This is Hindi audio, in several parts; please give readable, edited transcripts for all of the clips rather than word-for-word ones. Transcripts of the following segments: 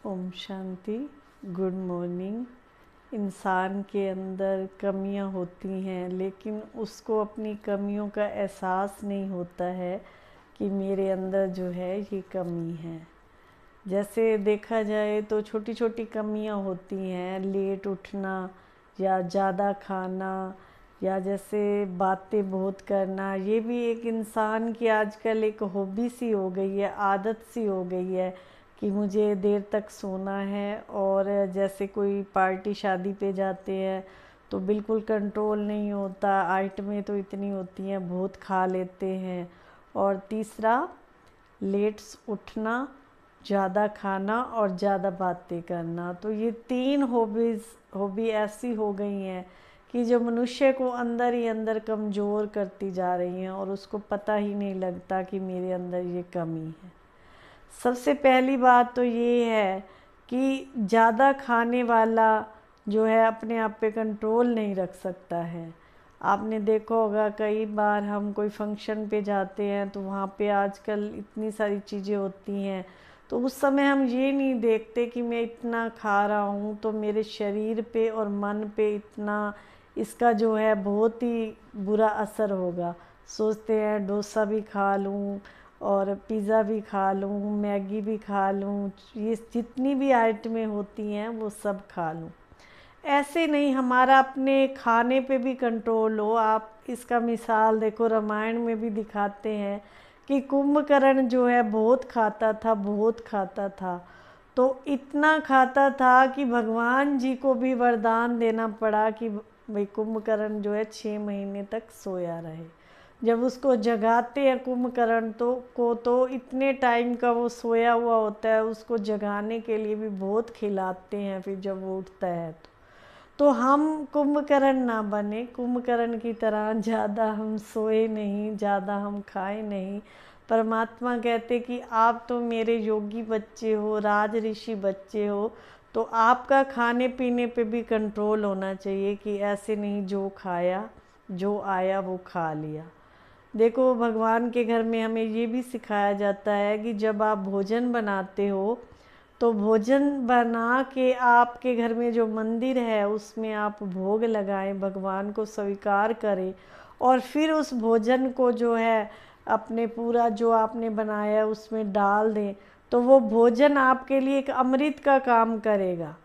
ओम शांति। Good morning. इंसान के अंदर कमियां होती हैं, लेकिन उसको अपनी कमियों का एहसास नहीं होता है कि मेरे अंदर जो है ये कमी है। जैसे देखा जाए तो छोटी छोटी कमियां होती हैं, लेट उठना या ज़्यादा खाना या जैसे बातें बहुत करना। ये भी एक इंसान की आजकल एक हॉबी सी हो गई है, आदत सी हो गई है कि मुझे देर तक सोना है। और जैसे कोई पार्टी शादी पे जाते हैं तो बिल्कुल कंट्रोल नहीं होता, आइटमें तो इतनी होती हैं, बहुत खा लेते हैं। और तीसरा, लेट्स उठना, ज़्यादा खाना और ज़्यादा बातें करना। तो ये तीन हॉबी ऐसी हो गई हैं कि जो मनुष्य को अंदर ही अंदर कमज़ोर करती जा रही हैं और उसको पता ही नहीं लगता कि मेरे अंदर ये कमी है। सबसे पहली बात तो ये है कि ज़्यादा खाने वाला जो है अपने आप पे कंट्रोल नहीं रख सकता है। आपने देखा होगा कई बार हम कोई फंक्शन पे जाते हैं तो वहाँ पे आजकल इतनी सारी चीज़ें होती हैं, तो उस समय हम ये नहीं देखते कि मैं इतना खा रहा हूँ तो मेरे शरीर पे और मन पे इतना इसका जो है बहुत ही बुरा असर होगा। सोचते हैं डोसा भी खा लूँ और पिज़्ज़ा भी खा लूँ, मैगी भी खा लूँ, ये जितनी भी आइटमें होती हैं वो सब खा लूँ। ऐसे नहीं, हमारा अपने खाने पे भी कंट्रोल हो। आप इसका मिसाल देखो, रामायण में भी दिखाते हैं कि कुंभकर्ण जो है बहुत खाता था, बहुत खाता था। तो इतना खाता था कि भगवान जी को भी वरदान देना पड़ा कि भाई कुंभकर्ण जो है 6 महीने तक सोया रहे। जब उसको जगाते हैं कुंभकर्ण तो इतने टाइम का वो सोया हुआ होता है, उसको जगाने के लिए भी बहुत खिलाते हैं। फिर जब वो उठता है तो हम कुंभकर्ण ना बने, कुंभकर्ण की तरह ज़्यादा हम सोए नहीं, ज़्यादा हम खाए नहीं। परमात्मा कहते कि आप तो मेरे योगी बच्चे हो, राज ऋषि बच्चे हो, तो आपका खाने पीने पे भी कंट्रोल होना चाहिए कि ऐसे नहीं जो खाया जो आया वो खा लिया। देखो, भगवान के घर में हमें ये भी सिखाया जाता है कि जब आप भोजन बनाते हो तो भोजन बना के आपके घर में जो मंदिर है उसमें आप भोग लगाएं, भगवान को स्वीकार करें और फिर उस भोजन को जो है अपने पूरा जो आपने बनाया उसमें डाल दें। तो वो भोजन आपके लिए एक अमृत का काम करेगा।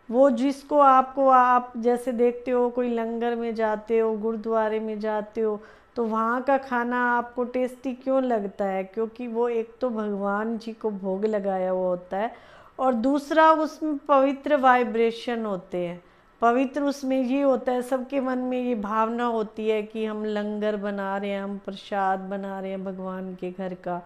वो जिसको आपको, आप जैसे देखते हो कोई लंगर में जाते हो, गुरुद्वारे में जाते हो, तो वहाँ का खाना आपको टेस्टी क्यों लगता है? क्योंकि वो एक तो भगवान जी को भोग लगाया हुआ होता है और दूसरा उसमें पवित्र वाइब्रेशन होते हैं। पवित्र उसमें ये होता है, सबके मन में ये भावना होती है कि हम लंगर बना रहे हैं, हम प्रसाद बना रहे हैं भगवान के घर का।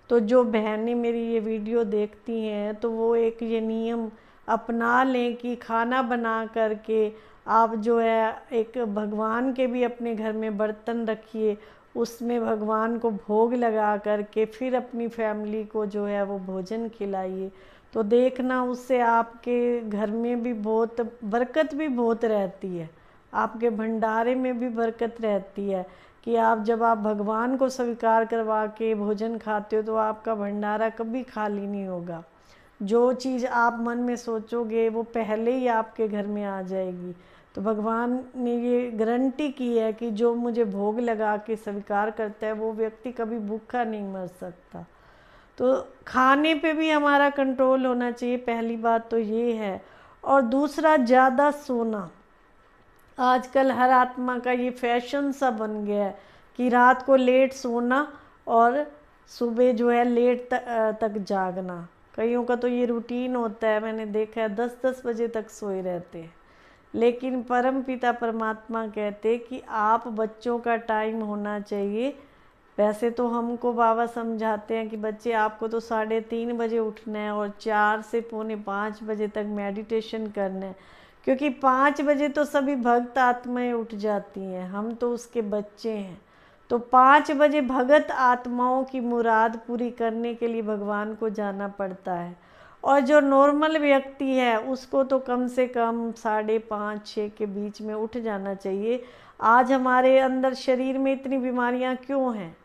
तो जो बहनें मेरी ये वीडियो देखती हैं तो वो एक ये नियम अपना लें कि खाना बना करके आप जो है एक भगवान के भी अपने घर में बर्तन रखिए, उसमें भगवान को भोग लगा करके फिर अपनी फैमिली को जो है वो भोजन खिलाइए। तो देखना उससे आपके घर में भी बहुत बरकत भी बहुत रहती है, आपके भंडारे में भी बरकत रहती है कि आप जब आप भगवान को स्वीकार करवा के भोजन खाते हो तो आपका भंडारा कभी खाली नहीं होगा। जो चीज़ आप मन में सोचोगे वो पहले ही आपके घर में आ जाएगी। तो भगवान ने ये गारंटी की है कि जो मुझे भोग लगा के स्वीकार करता है वो व्यक्ति कभी भूखा नहीं मर सकता। तो खाने पे भी हमारा कंट्रोल होना चाहिए, पहली बात तो ये है। और दूसरा, ज़्यादा सोना। आजकल हर आत्मा का ये फैशन सा बन गया है कि रात को लेट सोना और सुबह जो है लेट तक जागना। कईयों का तो ये रूटीन होता है, मैंने देखा है 10-10 बजे तक सोए रहते हैं। लेकिन परम पिता परमात्मा कहते कि आप बच्चों का टाइम होना चाहिए। वैसे तो हमको बाबा समझाते हैं कि बच्चे आपको तो 3:30 बजे उठना है और 4 से पौने 5 बजे तक मेडिटेशन करना है, क्योंकि 5 बजे तो सभी भक्त आत्माएं उठ जाती हैं, हम तो उसके बच्चे हैं। तो 5 बजे भगत आत्माओं की मुराद पूरी करने के लिए भगवान को जाना पड़ता है। और जो नॉर्मल व्यक्ति है उसको तो कम से कम 5:30-6 के बीच में उठ जाना चाहिए। आज हमारे अंदर शरीर में इतनी बीमारियां क्यों हैं?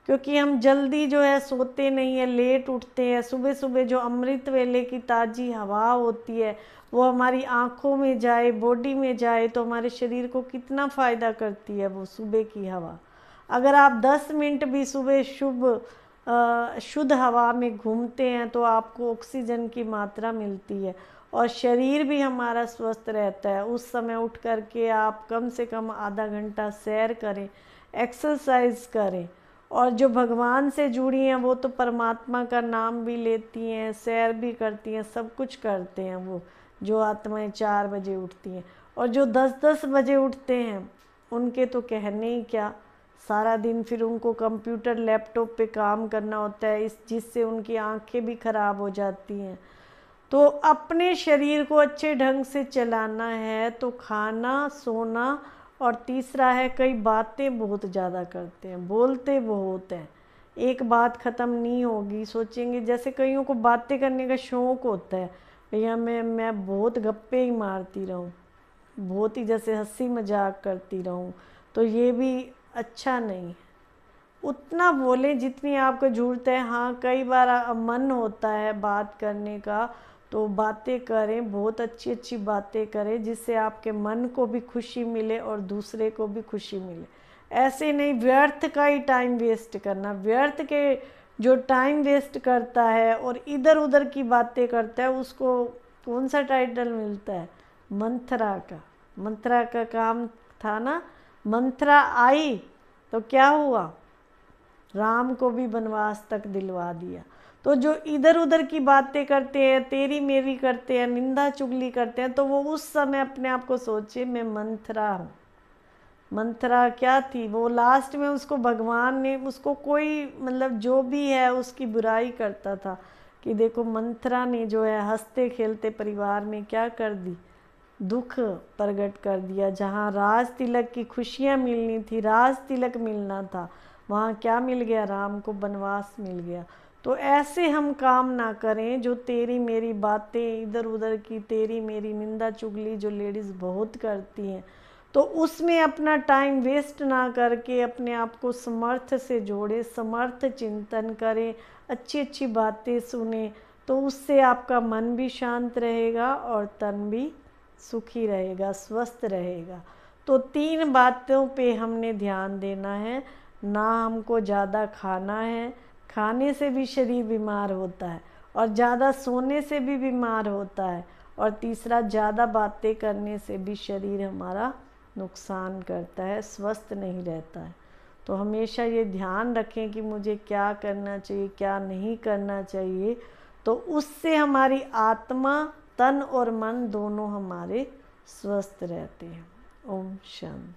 क्योंकि हम जल्दी जो है सोते नहीं है, लेट उठते हैं। सुबह सुबह जो अमृत वेले की ताज़ी हवा होती है वो हमारी आँखों में जाए, बॉडी में जाए तो हमारे शरीर को कितना फ़ायदा करती है वो सुबह की हवा। अगर आप 10 मिनट भी सुबह शुद्ध हवा में घूमते हैं तो आपको ऑक्सीजन की मात्रा मिलती है और शरीर भी हमारा स्वस्थ रहता है। उस समय उठ करके आप कम से कम आधा घंटा सैर करें, एक्सरसाइज करें। और जो भगवान से जुड़ी हैं वो तो परमात्मा का नाम भी लेती हैं, सैर भी करती हैं, सब कुछ करते हैं वो जो आत्माएं 4 बजे उठती हैं। और जो 10-10 बजे उठते हैं उनके तो कहने ही क्या, सारा दिन फिर उनको कंप्यूटर लैपटॉप पे काम करना होता है, जिससे उनकी आंखें भी ख़राब हो जाती हैं। तो अपने शरीर को अच्छे ढंग से चलाना है तो खाना, सोना, और तीसरा है कई बातें बहुत ज़्यादा करते हैं, बोलते बहुत हैं। एक बात ख़त्म नहीं होगी, सोचेंगे जैसे कईयों को बातें करने का शौक़ होता है, भैया मैं बहुत गप्पे ही मारती रहूं, बहुत ही जैसे हंसी मजाक करती रहूं, तो ये भी अच्छा नहीं। उतना बोलें जितनी आपको ज़रूरत है। हाँ, कई बार मन होता है बात करने का तो बातें करें, बहुत अच्छी अच्छी बातें करें जिससे आपके मन को भी खुशी मिले और दूसरे को भी खुशी मिले। ऐसे नहीं व्यर्थ का ही टाइम वेस्ट करना। व्यर्थ के जो टाइम वेस्ट करता है और इधर उधर की बातें करता है उसको कौन सा टाइटल मिलता है? मंथरा का। मंथरा का काम था ना, मंथरा आई तो क्या हुआ, राम को भी वनवास तक दिलवा दिया। तो जो इधर उधर की बातें करते हैं, तेरी मेरी करते हैं, निंदा चुगली करते हैं, तो वो उस समय अपने आप को सोचे मैं मंथरा हूँ। मंथरा क्या थी? वो लास्ट में उसको भगवान ने, उसको कोई मतलब जो भी है उसकी बुराई करता था कि देखो मंथरा ने जो है हंसते खेलते परिवार में क्या कर दी, दुख प्रकट कर दिया। जहाँ राज तिलक की खुशियाँ मिलनी थी, राज तिलक मिलना था, वहाँ क्या मिल गया? राम को वनवास मिल गया। तो ऐसे हम काम ना करें जो तेरी मेरी बातें इधर उधर की, तेरी मेरी निंदा चुगली जो लेडीज़ बहुत करती हैं, तो उसमें अपना टाइम वेस्ट ना करके अपने आप को समर्थ से जोड़े, समर्थ चिंतन करें, अच्छी अच्छी बातें सुने, तो उससे आपका मन भी शांत रहेगा और तन भी सुखी रहेगा, स्वस्थ रहेगा। तो 3 बातों पे हमने ध्यान देना है। ना हमको ज़्यादा खाना है, खाने से भी शरीर बीमार होता है, और ज़्यादा सोने से भी बीमार होता है, और तीसरा ज़्यादा बातें करने से भी शरीर हमारा नुकसान करता है, स्वस्थ नहीं रहता है। तो हमेशा ये ध्यान रखें कि मुझे क्या करना चाहिए, क्या नहीं करना चाहिए, तो उससे हमारी आत्मा, तन और मन दोनों हमारे स्वस्थ रहते हैं। ओम शांति।